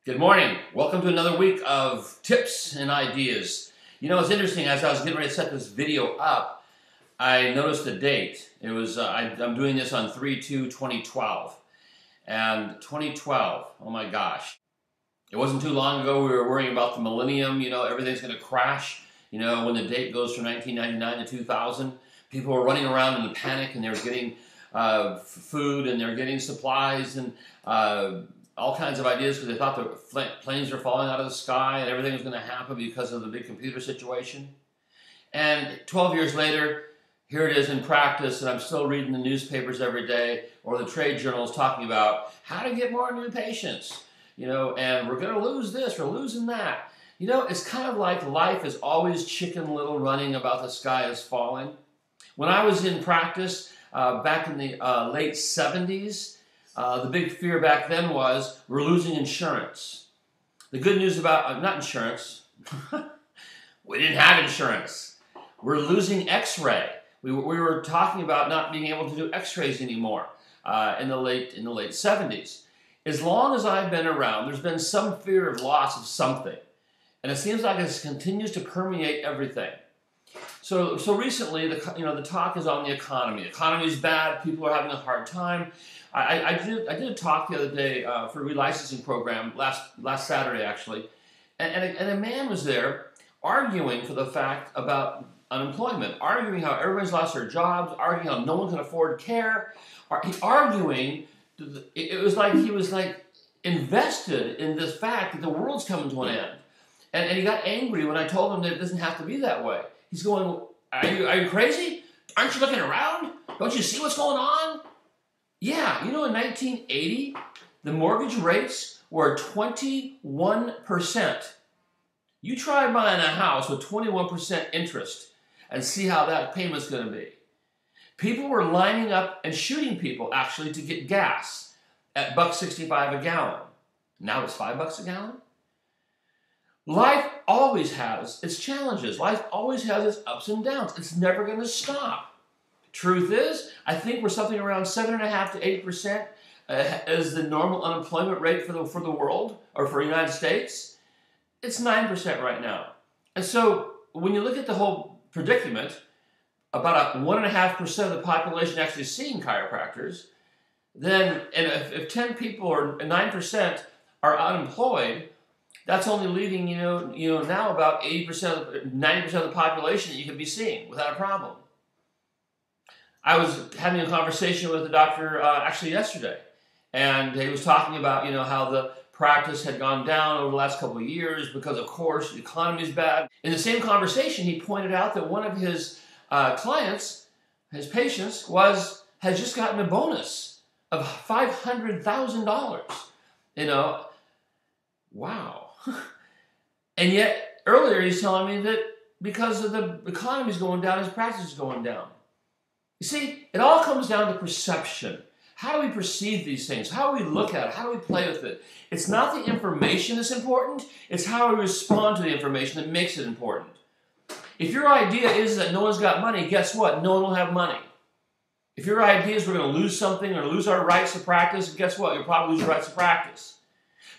Good morning. Welcome to another week of tips and ideas. You know, it's interesting, as I was getting ready to set this video up, I noticed the date. It was, I'm doing this on 3/2/2012. And 2012, oh my gosh. It wasn't too long ago we were worrying about the millennium, you know, everything's going to crash. You know, when the date goes from 1999 to 2000, people were running around in a panic and they were getting food and they're getting supplies and all kinds of ideas because they thought the planes were falling out of the sky and everything was going to happen because of the big computer situation. And 12 years later, here it is in practice, and I'm still reading the newspapers every day or the trade journals talking about how to get more new patients, you know, and we're going to lose this, we're losing that. You know, it's kind of like life is always Chicken Little running about the sky is falling. When I was in practice back in the late 70s, the big fear back then was we're losing insurance. The good news about, not insurance, we didn't have insurance. We're losing X-ray. We were talking about not being able to do X-rays anymore in the late 70s. As long as I've been around, there's been some fear of loss of something. And it seems like it continues to permeate everything. So recently, the talk is on the economy. The economy is bad. People are having a hard time. I did a talk the other day for a relicensing program last Saturday actually, and a man was there arguing for the fact about unemployment, arguing how everybody's lost their jobs, arguing how no one can afford care, arguing. It was like he was like invested in this fact that the world's coming to an end, and he got angry when I told him that it doesn't have to be that way. He's going, are you crazy? Aren't you looking around? Don't you see what's going on? Yeah, you know, in 1980, the mortgage rates were 21%. You try buying a house with 21% interest and see how that payment's going to be. People were lining up and shooting people, actually, to get gas at $1.65 a gallon. Now it's $5 a gallon. Life always has its challenges. Life always has its ups and downs. It's never going to stop. Truth is, I think we're something around 7.5% to 8% as the normal unemployment rate for the world or for the United States. It's 9% right now. And so when you look at the whole predicament, about 1.5% of the population actually seeing chiropractors, then and if 10 people or 9% are unemployed, that's only leaving now about 90% of the population that you can be seeing without a problem. I was having a conversation with the doctor actually yesterday, and he was talking about how the practice had gone down over the last couple of years because, of course, the economy is bad. In the same conversation, he pointed out that one of his clients, his patients, has just gotten a bonus of $500,000. Wow. And yet earlier he's telling me that because of the economy's going down, his practice is going down. You see, it all comes down to perception. How do we perceive these things? How do we look at it? How do we play with it? It's not the information that's important. It's how we respond to the information that makes it important. If your idea is that no one's got money, guess what? No one will have money. If your idea is we're going to lose something or lose our rights to practice, guess what? You'll probably lose your rights to practice.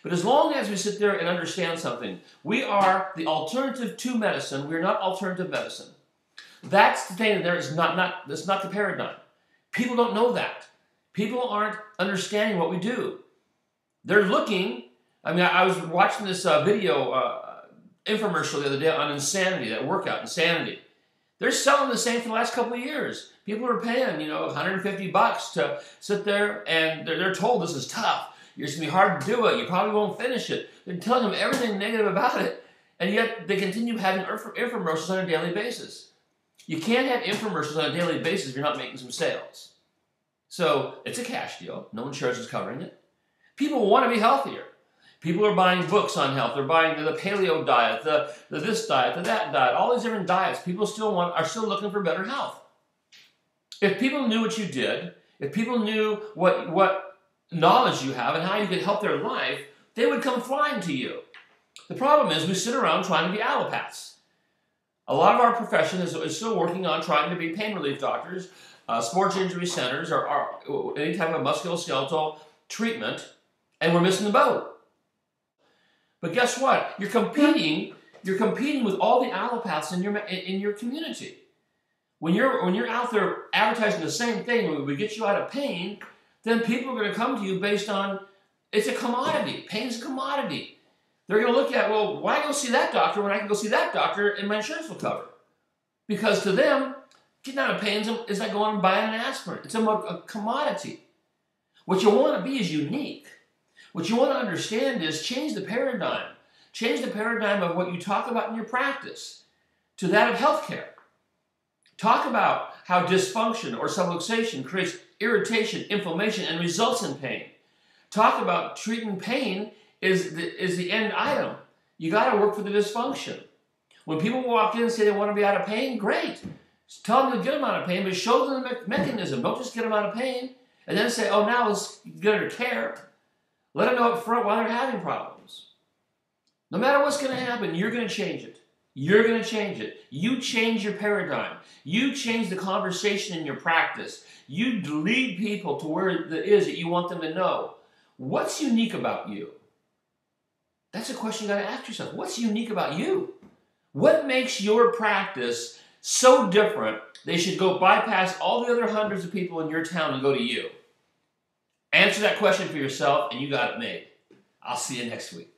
But as long as we sit there and understand something, we are the alternative to medicine. We're not alternative medicine. That's the thing. That's not the paradigm. People don't know that. People aren't understanding what we do. They're looking. I mean, I was watching this video infomercial the other day on Insanity, that workout, Insanity. They're selling the same for the last couple of years. People are paying, $150 to sit there, and they're told this is tough. It's going to be hard to do it. You probably won't finish it. They're telling them everything negative about it, and yet they continue having infomercials on a daily basis. You can't have infomercials on a daily basis if you're not making some sales. So it's a cash deal. No insurance is covering it. People want to be healthier. People are buying books on health. They're buying the paleo diet, the this diet, the that diet, all these different diets. People are still looking for better health. If people knew what you did, if people knew what knowledge you have and how you could help their life, they would come flying to you. The problem is we sit around trying to be allopaths. A lot of our profession is still working on trying to be pain relief doctors, sports injury centers, or any type of musculoskeletal treatment, and we're missing the boat. But guess what? You're competing with all the allopaths in your community. When you're out there advertising the same thing, when we get you out of pain, then people are going to come to you based on, it's a commodity. Pain's a commodity. They're going to look at, well, why go see that doctor when I can go see that doctor and my insurance will cover? Because to them, getting out of pain is like going and buying an aspirin. It's a commodity. What you want to be is unique. What you want to understand is change the paradigm. Change the paradigm of what you talk about in your practice to that of healthcare. Talk about how dysfunction or subluxation creates irritation, inflammation, and results in pain. Talk about treating pain is the end item. You got to work for the dysfunction. When people walk in and say they want to be out of pain, great. Tell them to get them out of pain, but show them the mechanism. Don't just get them out of pain and then say, oh, now let's get under care. Let them know up front why they're having problems. No matter what's going to happen, you're going to change it. You're going to change it. You change your paradigm. You change the conversation in your practice. You lead people to where it is that you want them to know. What's unique about you? That's a question you got to ask yourself. What's unique about you? What makes your practice so different they should go bypass all the other hundreds of people in your town and go to you? Answer that question for yourself, and you got it made. I'll see you next week.